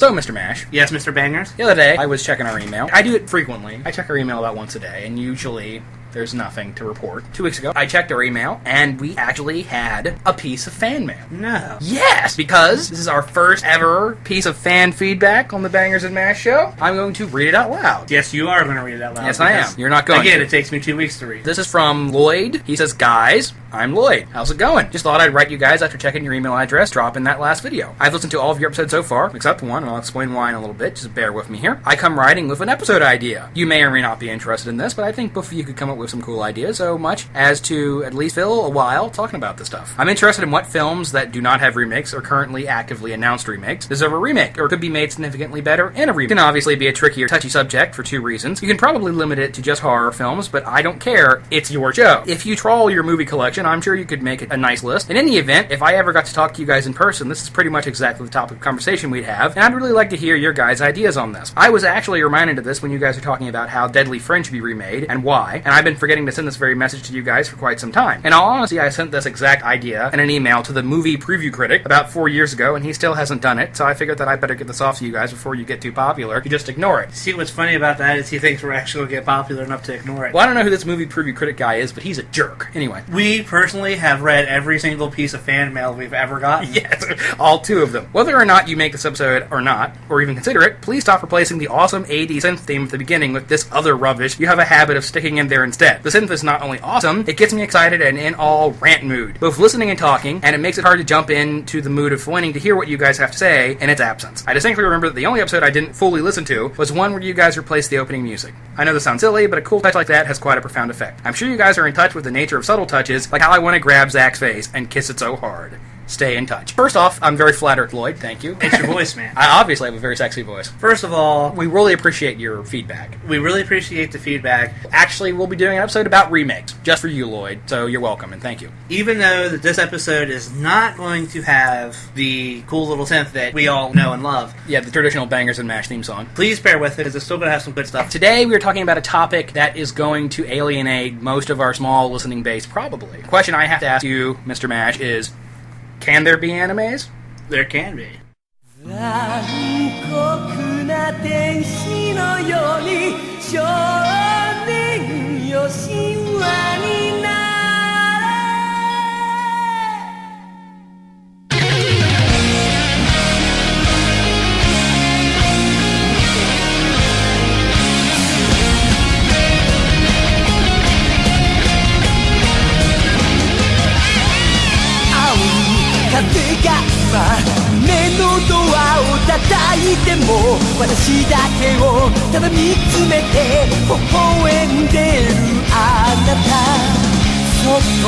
So, Mr. Mash. Yes, Mr. Bangers? The other day, I was checking our email. I do it frequently. I check our email about once a day, and usually there's nothing to report. 2 weeks ago, I checked our email, and we actually had a piece of fan mail. No. Yes, because this is our first ever piece of fan feedback on the Bangers and Mash show. I'm going to read it out loud. Yes, you are going to read it out loud. Yes, I am. You're not going Again, to. it takes me 2 weeks to read. This is from Lloyd. He says, "Guys, I'm Lloyd. How's it going? Just thought I'd write you guys after checking your email address drop in that last video. I've listened to all of your episodes so far, except one, and I'll explain why in a little bit. Just bear with me here. I come writing with an episode idea. You may or may not be interested in this, but I think both of you could come up with some cool ideas, so much as to at least fill a while talking about this stuff. I'm interested in what films that do not have remakes or currently actively announced remakes deserve a remake, or could be made significantly better in a remake. It can obviously be a trickier, touchy subject for 2 reasons. You can probably limit it to just horror films, but I don't care. It's your show. If you trawl your movie collection, I'm sure you could make a nice list. In any event, if I ever got to talk to you guys in person, this is pretty much exactly the topic of conversation we'd have, and I'd really like to hear your guys' ideas on this. I was actually reminded of this when you guys were talking about how Deadly Friend should be remade, and why, and I've been forgetting to send this very message to you guys for quite some time. In all honesty, I sent this exact idea in an email to the movie preview critic about 4 years ago, and he still hasn't done it, so I figured that I better get this off to you guys before you get too popular. You just ignore it. See, what's funny about that is he thinks we're actually going to get popular enough to ignore it. Well, I don't know who this movie preview critic guy is, but he's a jerk. Anyway. We personally have read every single piece of fan mail we've ever gotten. Yes, all 2 of them. Whether or not you make this episode or not, or even consider it, please stop replacing the awesome 80s synth theme at the beginning with this other rubbish you have a habit of sticking in there instead. The synth is not only awesome, it gets me excited and in all rant mood, both listening and talking, and it makes it hard to jump into the mood of wanting to hear what you guys have to say in its absence. I distinctly remember that the only episode I didn't fully listen to was one where you guys replaced the opening music. I know this sounds silly, but a cool touch like that has quite a profound effect. I'm sure you guys are in touch with the nature of subtle touches, like how I want to grab Zach's face and kiss it so hard. Stay in touch." First off, I'm very flattered, Lloyd. Thank you. It's your voice, man. I obviously have a very sexy voice. First of all, We really appreciate your feedback. we really appreciate the feedback. Actually, we'll be doing an episode about remakes, just for you, Lloyd, so you're welcome, and thank you. Even though that this episode is not going to have the cool little synth that we all know and love, Yeah, the traditional Bangers and Mash theme song. please bear with it, because it's still going to have some good stuff. Today, we are talking about a topic that is going to alienate most of our small listening base, probably. The question I have to ask you, Mr. Mash, is, can there be animes? There can be. 残酷な天使のように少年よ神話にな風が今目のドアを叩いても私だけをただ見つめて微笑んでるあなたそっと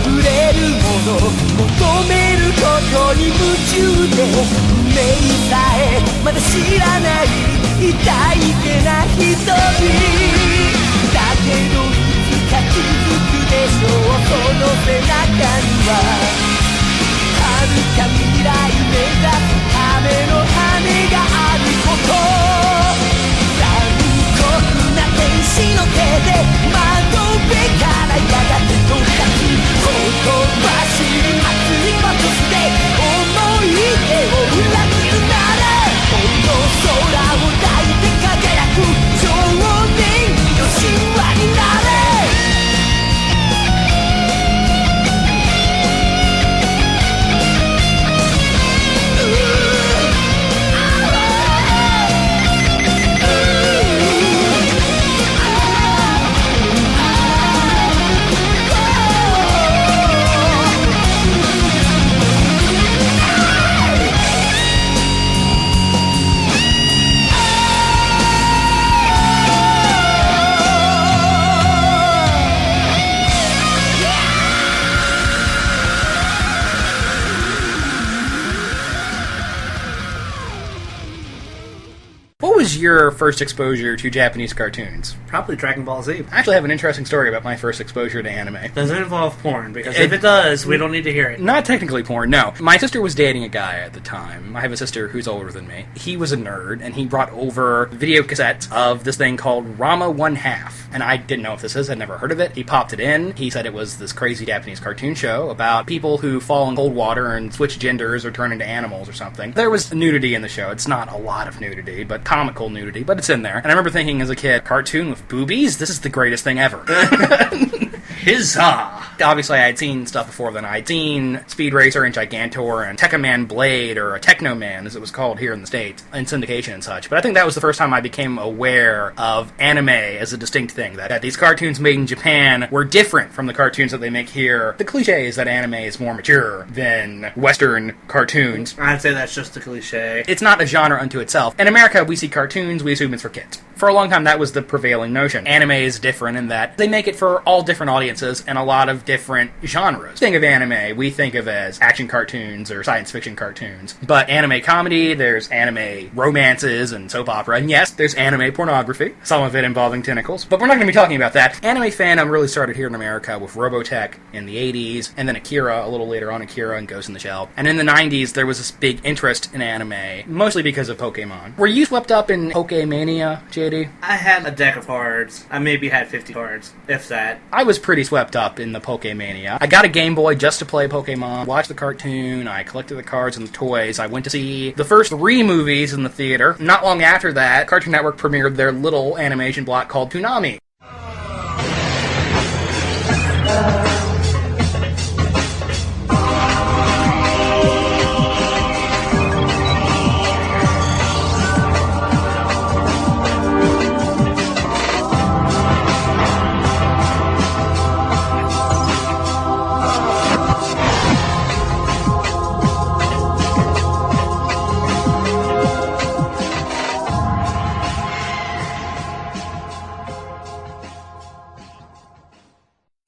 触れるもの求めることに夢中で運命さえまだ知らない痛いけな瞳だけどいつか気づくでしょうその背中には遥か未来目指すための羽があること残酷な天使の手で窓辺からやがて飛び立つほとばしる熱いバトスで思い出を裏切るな was your first exposure to Japanese cartoons? Probably Dragon Ball Z. I actually have an interesting story about my first exposure to anime. Does it involve porn? Because if it does, we don't need to hear it. Not technically porn, no. My sister was dating a guy at the time. I have a sister who's older than me. He was a nerd, and he brought over video cassettes of this thing called Ranma 1/2. And I didn't know what this is. I'd never heard of it. He popped it in. He said it was this crazy Japanese cartoon show about people who fall in cold water and switch genders or turn into animals or something. There was nudity in the show. It's not a lot of nudity, but comical nudity, but it's in there. And I remember thinking as a kid, cartoon with boobies? This is the greatest thing ever. Huzzah! Obviously, I had seen stuff before then. I'd seen Speed Racer and Gigantor and Tekkaman Blade, or a Technoman, as it was called here in the States, in syndication and such. But I think that was the first time I became aware of anime as a distinct thing, that these cartoons made in Japan were different from the cartoons that they make here. The cliche is that anime is more mature than Western cartoons. I'd say that's just a cliche. It's not a genre unto itself. In America, we see cartoons, we assume it's for kids. For a long time, that was the prevailing notion. Anime is different in that they make it for all different audiences and a lot of different genres. Think of anime, we think of as action cartoons or science fiction cartoons. But anime comedy, there's anime romances and soap opera, and yes, there's anime pornography, some of it involving tentacles. But we're not going to be talking about that. Anime fandom really started here in America with Robotech in the 80s, and then Akira, a little later on Akira and Ghost in the Shell. And in the 90s, there was this big interest in anime, mostly because of Pokemon. Were you swept up in Pokemania, JD? I had a deck of cards. I maybe had 50 cards, if that. I was pretty swept up in the Pokemania. I got a Game Boy just to play Pokemon, watched the cartoon, I collected the cards and the toys. I went to see the first 3 movies in the theater. Not long after that, Cartoon Network premiered their little animation block called Toonami.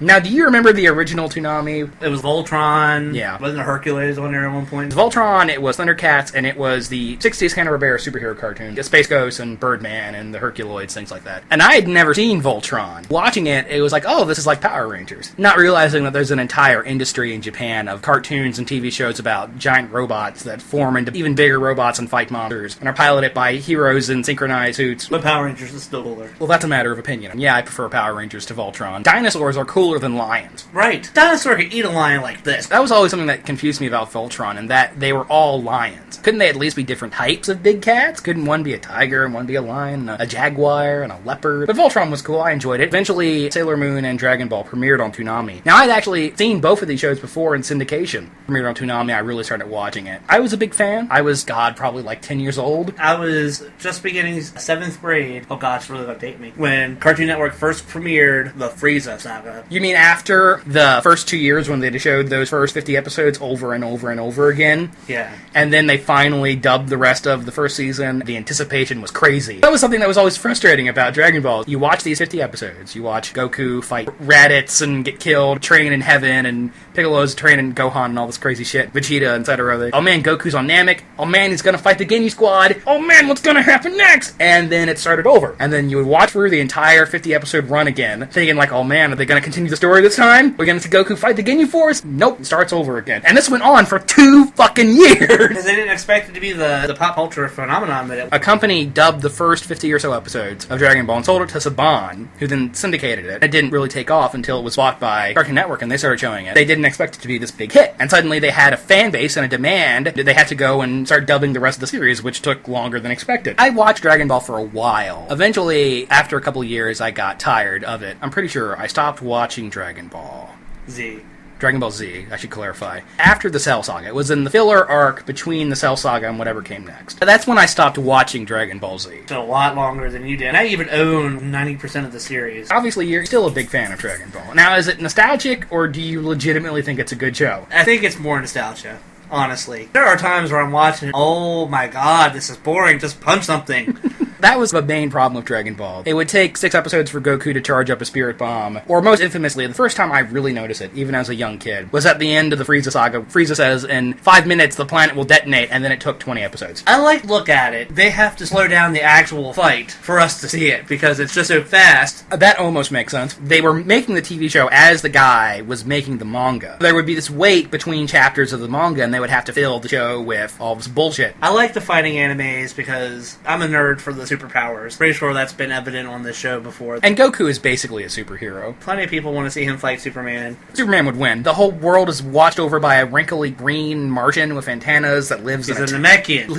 Now, do you remember the original Toonami? It was Voltron. Yeah. Wasn't a Hercules on there at one point? Voltron, it was Thundercats, and it was the 60s Hanna-Barbera superhero cartoon. The Space Ghost and Birdman and the Herculoids, things like that. And I had never seen Voltron. Watching it, it was like, oh, this is like Power Rangers. Not realizing that there's an entire industry in Japan of cartoons and TV shows about giant robots that form into even bigger robots and fight monsters, and are piloted by heroes in synchronized suits. But Power Rangers is still cooler. Well, that's a matter of opinion. Yeah, I prefer Power Rangers to Voltron. Dinosaurs are cooler than lions. Right. Dinosaur could eat a lion like this. That was always something that confused me about Voltron, and that they were all lions. Couldn't they at least be different types of big cats? Couldn't one be a tiger and one be a lion, a jaguar and a leopard? But Voltron was cool. I enjoyed it. Eventually, Sailor Moon and Dragon Ball premiered on Toonami. Now, I'd actually seen both of these shows before in syndication. Premiered on Toonami, I really started watching it. I was a big fan. I was, probably like 10 years old. I was just beginning 7th grade. Oh gosh, really gonna date me. When Cartoon Network first premiered the Frieza saga. You mean after the first 2 years when they showed those first 50 episodes over and over and over again? Yeah. And then they finally dubbed the rest of the first season. The anticipation was crazy. That was something that was always frustrating about Dragon Ball. You watch these 50 episodes. You watch Goku fight Raditz and get killed, train in heaven, and Piccolo's training Gohan and all this crazy shit. Vegeta, etc. Oh man, Goku's on Namek. Oh man, he's gonna fight the Ginyu Squad. Oh man, what's gonna happen next? And then it started over. And then you would watch through the entire 50 episode run again, thinking like, oh man, are they gonna continue the story this time? We're gonna see Goku fight the Ginyu Force? Nope, it starts over again. And this went on for 2 fucking years! Because they didn't expect it to be the pop culture phenomenon that it... A company dubbed the first 50 or so episodes of Dragon Ball and sold it to Saban, who then syndicated it. It didn't really take off until it was bought by Cartoon Network and they started showing it. They didn't expect it to be this big hit. And suddenly they had a fan base and a demand that they had to go and start dubbing the rest of the series, which took longer than expected. I watched Dragon Ball for a while. Eventually, after a couple years, I got tired of it. I'm pretty sure I stopped watching Dragon Ball Z. Dragon Ball Z, I should clarify. After the Cell Saga. It was in the filler arc between the Cell Saga and whatever came next. That's when I stopped watching Dragon Ball Z. It's a lot longer than you did. I even own 90% of the series. Obviously, you're still a big fan of Dragon Ball. Now, is it nostalgic, or do you legitimately think it's a good show? I think it's more nostalgia, honestly. There are times where I'm watching, oh my god, this is boring, just punch something. That was the main problem with Dragon Ball. It would take 6 episodes for Goku to charge up a spirit bomb, or most infamously, the first time I really noticed it, even as a young kid, was at the end of the Frieza saga. Frieza says, in 5 minutes the planet will detonate, and then it took 20 episodes. I look at it. They have to slow down the actual fight for us to see it, because it's just so fast. That almost makes sense. They were making the TV show as the guy was making the manga. There would be this wait between chapters of the manga, and they would have to fill the show with all this bullshit. I like the fighting animes because I'm a nerd for the superpowers. Pretty sure that's been evident on this show before. And Goku is basically a superhero. Plenty of people want to see him fight Superman. Superman would win. The whole world is watched over by a wrinkly green Martian with antennas that lives He's a Namekian.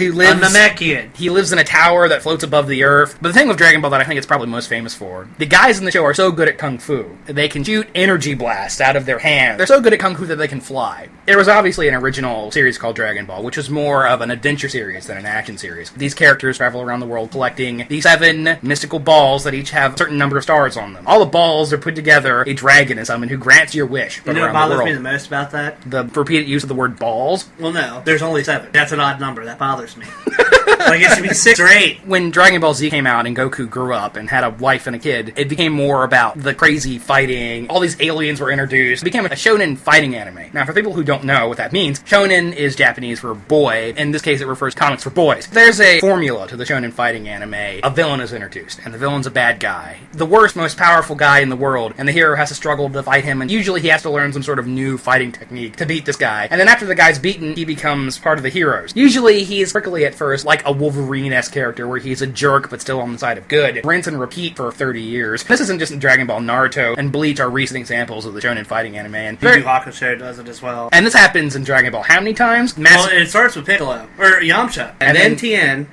He lives in a tower that floats above the earth. But the thing with Dragon Ball that I think it's probably most famous for, the guys in the show are so good at Kung Fu. They can shoot energy blasts out of their hands. They're so good at Kung Fu that they can fly. There was obviously an original series called Dragon Ball, which was more of an adventure series than an action series. These characters travel around the world collecting these 7 mystical balls that each have a certain number of stars on them. All the balls are put together, a dragon is summoned who grants your wish. You know what bothers me the most about that? The repeated use of the word balls. Well, no. There's only 7. That's an odd number. That bothers me. Like, it should be 6 or 8. When Dragon Ball Z came out and Goku grew up and had a wife and a kid, it became more about the crazy fighting. All these aliens were introduced. It became a shonen fighting anime. Now, for people who don't know what that means, shonen is Japanese for boy. In this case, it refers to comics for boys. There's a formula to the shonen fighting anime. A villain is introduced, and the villain's a bad guy. The worst, most powerful guy in the world, and the hero has to struggle to fight him, and usually he has to learn some sort of new fighting technique to beat this guy. And then after the guy's beaten, he becomes part of the heroes. Usually he's prickly at first, like a Wolverine-esque character, where he's a jerk but still on the side of good. Rinse and repeat for 30 years. This isn't just Dragon Ball. Naruto and Bleach are recent examples of the shonen fighting anime. And Yu Yu Hakusho does it as well. And this happens in Dragon Ball how many times? Well, it starts with Piccolo, or Yamcha, and then Tien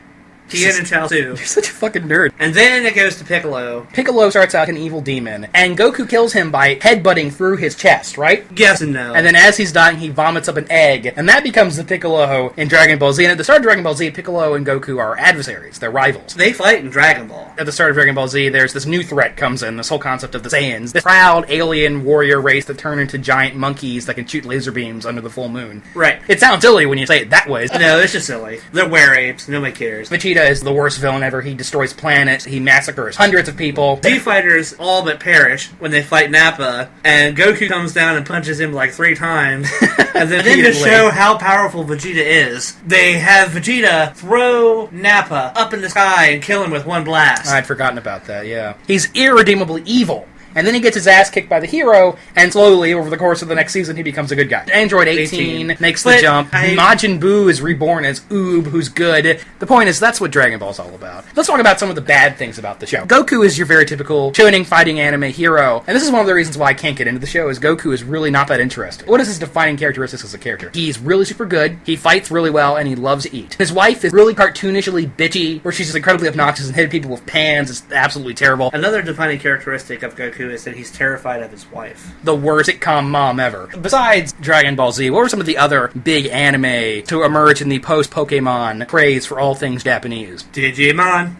and Chaozu. You're such a fucking nerd. And then it goes to Piccolo. Piccolo starts out an evil demon, and Goku kills him by headbutting through his chest, right? Yes and no. And then as he's dying, he vomits up an egg, and that becomes the Piccolo in Dragon Ball Z. And at the start of Dragon Ball Z, Piccolo and Goku are adversaries. They're rivals. They fight in Dragon Ball. At the start of Dragon Ball Z, there's this new threat comes in, this whole concept of the Saiyans. This proud alien warrior race that turn into giant monkeys that can shoot laser beams under the full moon. Right. It sounds silly when you say it that way. No, it's just silly. They're were-apes. Nobody cares. Vegeta is the worst villain ever. He destroys planets. He massacres hundreds of people. Z fighters all but perish when they fight Nappa, and Goku comes down and punches him like 3 times. And then to show how powerful Vegeta is, they have Vegeta throw Nappa up in the sky and kill him with one blast. I'd forgotten about that, yeah. He's irredeemably evil. And then he gets his ass kicked by the hero, and slowly, over the course of the next season, he becomes a good guy. Android 18 makes the jump. Majin Buu is reborn as Oob, who's good. The point is, that's what Dragon Ball's all about. Let's talk about some of the bad things about the show. Goku is your very typical shonen fighting anime hero, and this is one of the reasons why I can't get into the show, is Goku is really not that interesting. What is his defining characteristics as a character? He's really super good, he fights really well, and he loves to eat. His wife is really cartoonishly bitchy, where she's just incredibly obnoxious and hitting people with pans. It's absolutely terrible. Another defining characteristic of Goku is that he's terrified of his wife. The worst sitcom mom ever. Besides Dragon Ball Z, what were some of the other big anime to emerge in the post-Pokemon craze for all things Japanese? Digimon.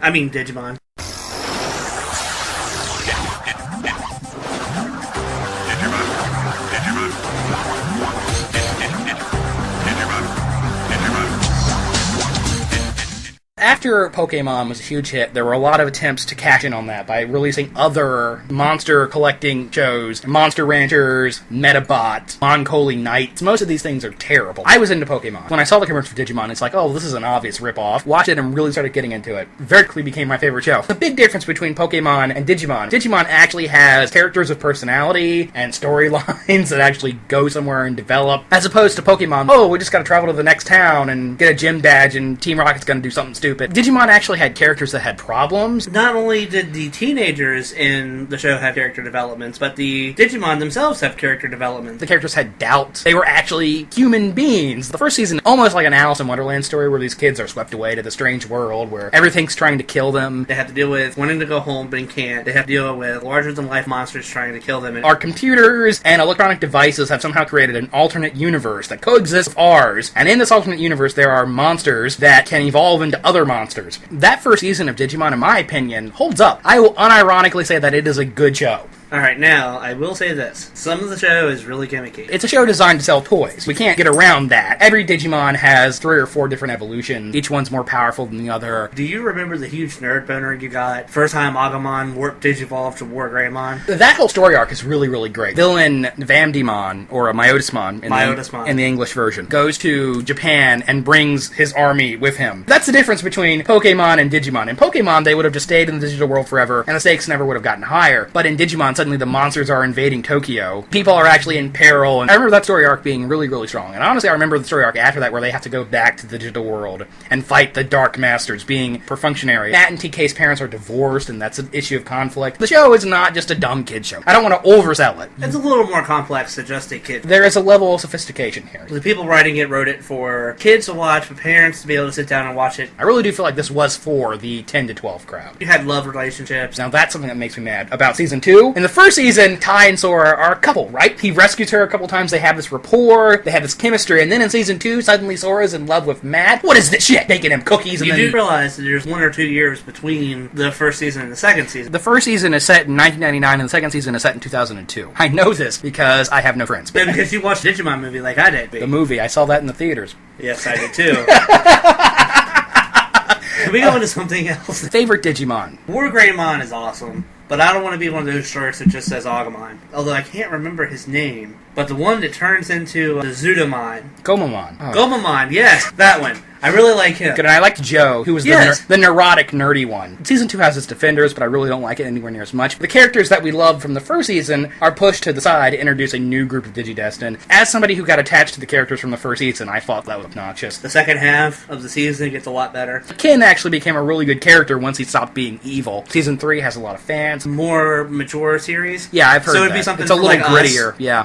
After Pokemon was a huge hit, there were a lot of attempts to cash in on that by releasing other monster-collecting shows. Monster Ranchers, Metabot, Moncoli Knights. Most of these things are terrible. I was into Pokemon. When I saw the commercial for Digimon, it's like, oh, this is an obvious ripoff. Watched it and really started getting into it. Very quickly became my favorite show. The big difference between Pokemon and Digimon actually has characters with personality and storylines that actually go somewhere and develop, as opposed to Pokemon, oh, we just gotta travel to the next town and get a gym badge and Team Rocket's gonna do something stupid. Digimon actually had characters that had problems. Not only did the teenagers in the show have character developments, but the Digimon themselves have character development. The characters had doubts. They were actually human beings. The first season, almost like an Alice in Wonderland story where these kids are swept away to the strange world where everything's trying to kill them. They have to deal with wanting to go home but can't. They have to deal with larger-than-life monsters trying to kill them. Our computers and electronic devices have somehow created an alternate universe that coexists with ours, and in this alternate universe there are monsters that can evolve into other monsters. That first season of Digimon, in my opinion, holds up. I will unironically say that it is a good show. Alright, now, I will say this. Some of the show is really gimmicky. It's a show designed to sell toys. We can't get around that. Every Digimon has 3 or 4 different evolutions. Each one's more powerful than the other. Do you remember the huge nerd boner you got? First time Agumon warped Digivolve to War Greymon? That whole story arc is really, really great. Villain Vamdemon, or a Myotismon in the English version, goes to Japan and brings his army with him. That's the difference between Pokemon and Digimon. In Pokemon, they would have just stayed in the digital world forever, and the stakes never would have gotten higher. But in Digimon, suddenly the monsters are invading Tokyo. People are actually in peril, and I remember that story arc being really, really strong. And honestly, I remember the story arc after that where they have to go back to the digital world and fight the Dark Masters, being perfunctionary. Matt and TK's parents are divorced, and that's an issue of conflict. The show is not just a dumb kid show. I don't want to oversell it. It's a little more complex than just a kid. There is a level of sophistication here. The people writing it wrote it for kids to watch, for parents to be able to sit down and watch it. I really do feel like this was for the 10 to 12 crowd. You had love relationships. Now that's something that makes me mad about season 2. In the first season, Tai and Sora are a couple, right? He rescues her a couple times, they have this rapport, they have this chemistry, and then in season 2, suddenly Sora's in love with Matt. What is this shit? Baking him cookies and you then... do realize that there's 1 or 2 years between the first season and the second season. The first season is set in 1999 and the second season is set in 2002. I know this because I have no friends. Yeah, because you watched the Digimon movie like I did. The movie, I saw that in the theaters. Yes, I did too. Can we go into something else? Favorite Digimon? War Greymon is awesome, but I don't want to be one of those shirts that just says Agumon. Although I can't remember his name. But the one that turns into the Zudomon. Gomamon. Oh. Gomamon, yes, that one. I really like him. Good, and I liked Joe, who was the neurotic, nerdy one. Season 2 has its defenders, but I really don't like it anywhere near as much. The characters that we loved from the first season are pushed to the side to introduce a new group of Digidestined. As somebody who got attached to the characters from the first season, I thought that was obnoxious. The second half of the season gets a lot better. Kin actually became a really good character once he stopped being evil. Season 3 has a lot of fans. More mature series? Yeah, I've heard so it'd that. Be something it's a little like grittier, us. Yeah.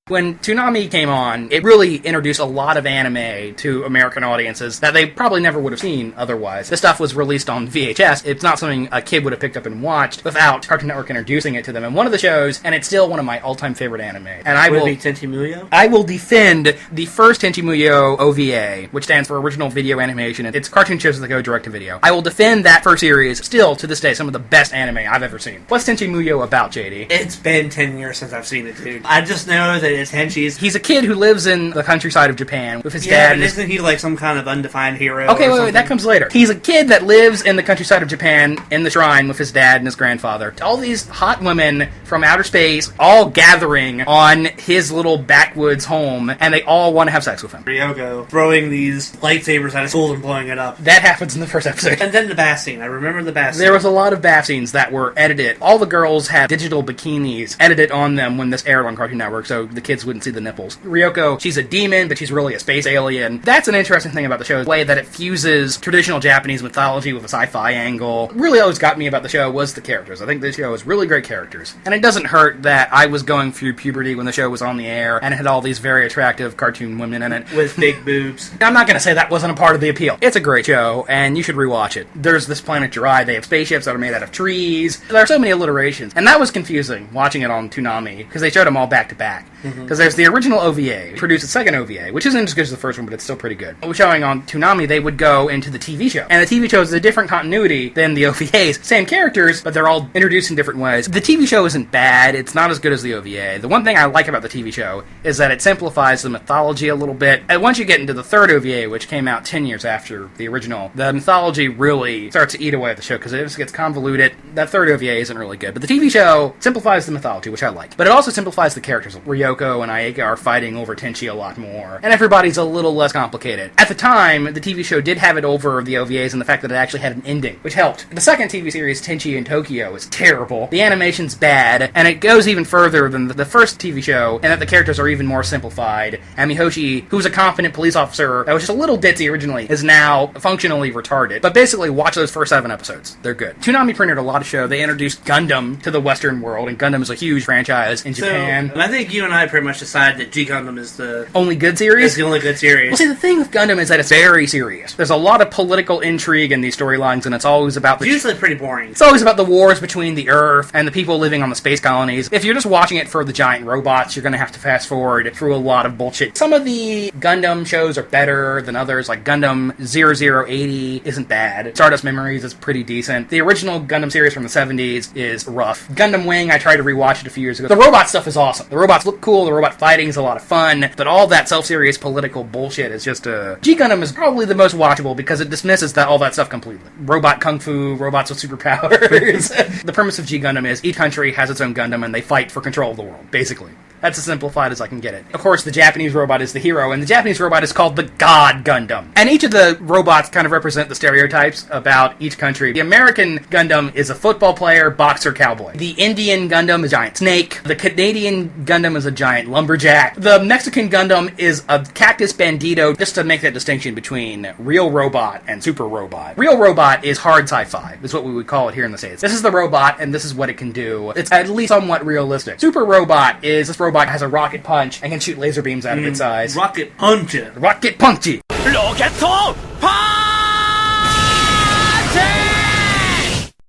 When Toonami came on, it really introduced a lot of anime to American audiences that they probably never would have seen otherwise. This stuff was released on VHS. It's not something a kid would have picked up and watched without Cartoon Network introducing it to them. And one of the shows, and it's still one of my all-time favorite anime. And I will be Tenchi Muyo? I will defend the first Tenchi Muyo OVA, which stands for Original Video Animation. It's cartoon shows that go direct to video. I will defend that first series, still to this day, some of the best anime I've ever seen. What's Tenchi Muyo about, JD? It's been 10 years since I've seen it, dude. I just know that it's Tenchi's. He's a kid who lives in the countryside of Japan with his dad. But isn't he like some kind of undefined hero? Okay, wait, that comes later. He's a kid that lives in the countryside of Japan in the shrine with his dad and his grandfather. All these hot women from outer space all gathering on his little backwoods home, and they all want to have sex with him. Ryoko throwing these lightsabers at his school and blowing it up. That happens in the first episode. And then the bath scene. I remember the bath scene. There was a lot of bath scenes that were edited. All the girls had digital bikinis edited on them when this aired on Cartoon Network, so the kids wouldn't see the nipples. Ryoko, she's a demon, but she's really a space alien. That's an interesting thing about the show, the way that it fuses traditional Japanese mythology with a sci-fi angle. Really always got me about the show was the characters. I think the show has really great characters. And it doesn't hurt that I was going through puberty when the show was on the air, and it had all these very attractive cartoon women in it. With big boobs. I'm not going to say that wasn't a part of the appeal. It's a great show, and you should rewatch it. There's this planet Jirai, they have spaceships that are made out of trees. There are so many alliterations. And that was confusing, watching it on Toonami, because they showed them all back to back. Because there's the original OVA, produced a second OVA, which isn't as good as the first one, but it's still pretty good. Showing on Toonami, they would go into the TV show. And the TV show is a different continuity than the OVAs. Same characters, but they're all introduced in different ways. The TV show isn't bad. It's not as good as the OVA. The one thing I like about the TV show is that it simplifies the mythology a little bit. And once you get into the third OVA, which came out 10 years after the original, the mythology really starts to eat away at the show because it just gets convoluted. That third OVA isn't really good. But the TV show simplifies the mythology, which I like. But it also simplifies the characters. Ryoko Kyoko and Ayeka are fighting over Tenchi a lot more, and everybody's a little less complicated. At the time, the TV show did have it over the OVAs and the fact that it actually had an ending, which helped. The second TV series, Tenchi in Tokyo, is terrible. The animation's bad, and it goes even further than the first TV show, and that the characters are even more simplified. And Mihoshi, who's a competent police officer that was just a little ditzy originally, is now functionally retarded. But basically, watch those first 7 episodes. They're good. Toonami printed a lot of show. They introduced Gundam to the Western world, and Gundam is a huge franchise in Japan. And I think you and I pretty much decided that G Gundam is the only good series? It's the only good series. Well, see, the thing with Gundam is that it's very serious. There's a lot of political intrigue in these storylines, and it's always about It's usually pretty boring. It's always about the wars between the Earth and the people living on the space colonies. If you're just watching it for the giant robots, you're going to have to fast forward through a lot of bullshit. Some of the Gundam shows are better than others, like Gundam 0080 isn't bad. Stardust Memories is pretty decent. The original Gundam series from the 70s is rough. Gundam Wing, I tried to rewatch it a few years ago. The robot stuff is awesome. The robots look cool, the robot fighting is a lot of fun, but all that self-serious political bullshit is just G Gundam is probably the most watchable because it dismisses all that stuff completely. Robot kung fu, robots with superpowers. The premise of G Gundam is each country has its own Gundam and they fight for control of the world, basically. That's as simplified as I can get it. Of course, the Japanese robot is the hero, and the Japanese robot is called the God Gundam. And each of the robots kind of represent the stereotypes about each country. The American Gundam is a football player, boxer, cowboy. The Indian Gundam is a giant snake. The Canadian Gundam is a giant lumberjack. The Mexican Gundam is a cactus bandito, just to make that distinction between real robot and super robot. Real robot is hard sci-fi, is what we would call it here in the States. This is the robot, and this is what it can do. It's at least somewhat realistic. Super robot is this robot has a rocket punch and can shoot laser beams out of its eyes. Rocket puncher. Rocket punchy. Rocket punch!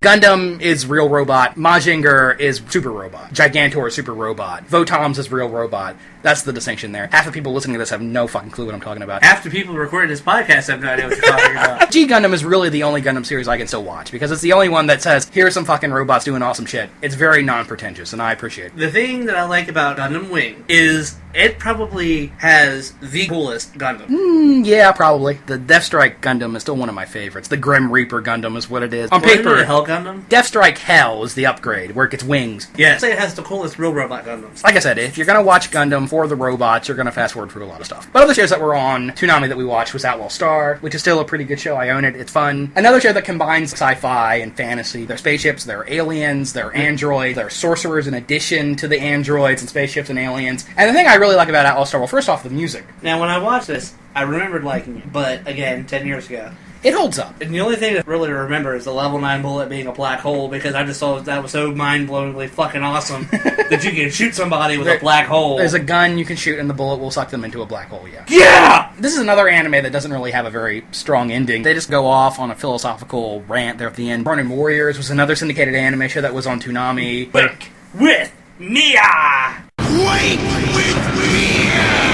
Gundam is real robot. Mazinger is super robot. Gigantor is super robot. Votoms is real robot. That's the distinction there. Half the people listening to this have no fucking clue what I'm talking about. Half the people recording this podcast have no idea what you're talking about. G Gundam is really the only Gundam series I can still watch, because it's the only one that says, here's some fucking robots doing awesome shit. It's very non-pretentious, and I appreciate it. The thing that I like about Gundam Wing is it probably has the coolest Gundam. Yeah, probably. The Deathstrike Gundam is still one of my favorites. The Grim Reaper Gundam is what it is. On Wasn't paper, it a Hell Gundam? Deathstrike Hell is the upgrade, where it gets wings. Yes. I'd say it has the coolest real robot Gundams. Like I said, if you're going to watch Gundam for the robots, you're going to fast forward through a lot of stuff. But other shows that were on Toonami that we watched was Outlaw Star, which is still a pretty good show. I own it. It's fun. Another show that combines sci-fi and fantasy. There are spaceships, there are aliens, there are androids, there are sorcerers in addition to the androids and spaceships and aliens. And the thing I really like about Outlaw Star, well, first off, the music. Now, when I watched this, I remembered liking it, but again, 10 years ago. It holds up. And the only thing that really to remember is the level 9 bullet being a black hole, because I just thought that was so mind-blowingly fucking awesome that you can shoot somebody with a black hole. There's a gun you can shoot and the bullet will suck them into a black hole, yeah. Yeah! This is another anime that doesn't really have a very strong ending. They just go off on a philosophical rant there at the end. Ronin Warriors was another syndicated anime show that was on Toonami. Wake with Mia! Wake with Mia!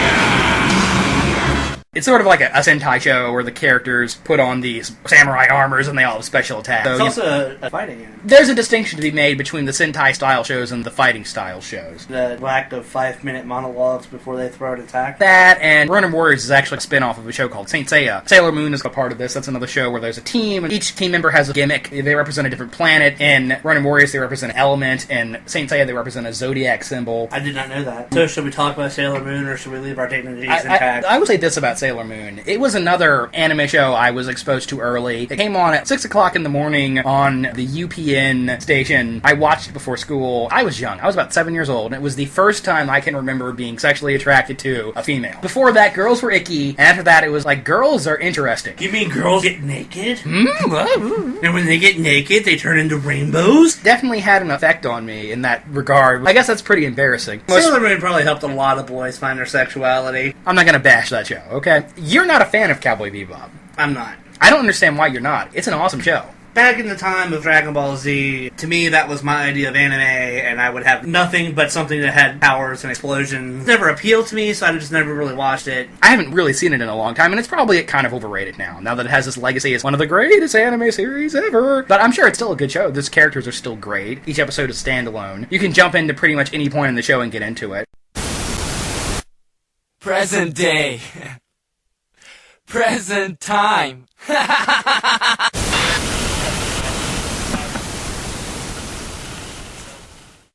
It's sort of like a Sentai show where the characters put on these samurai armors and they all have special attacks. It's So, also a fighting game. there's a distinction to be made between the Sentai-style shows and the fighting-style shows. The lack of 5-minute monologues before they throw an attack. That and Ronin Warriors is actually a spin-off of a show called Saint Seiya. Sailor Moon is a part of this. That's another show where there's a team, and each team member has a gimmick. They represent a different planet. In Ronin Warriors, they represent an element. In Saint Seiya, they represent a zodiac symbol. I did not know that. So should we talk about Sailor Moon, or should we leave our dignities intact? I would say this about Sailor Moon. It was another anime show I was exposed to early. It came on at 6 o'clock in the morning on the UPN station. I watched it before school. I was young. I was about 7 years old, and it was the first time I can remember being sexually attracted to a female. Before that, girls were icky, and after that, it was like, girls are interesting. You mean girls get naked? And when they get naked, they turn into rainbows? Definitely had an effect on me in that regard. I guess that's pretty embarrassing. Sailor Moon probably helped a lot of boys find their sexuality. I'm not gonna bash that show, okay? You're not a fan of Cowboy Bebop. I'm not. I don't understand why you're not. It's an awesome show. Back in the time of Dragonball Z, to me that was my idea of anime, and I would have nothing but something that had powers and explosions. It never appealed to me, so I just never really watched it. I haven't really seen it in a long time, and it's probably kind of overrated now that it has this legacy as one of the greatest anime series ever. But I'm sure it's still a good show. Those characters are still great. Each episode is standalone. You can jump into pretty much any point in the show and get into it. Present day. Present time.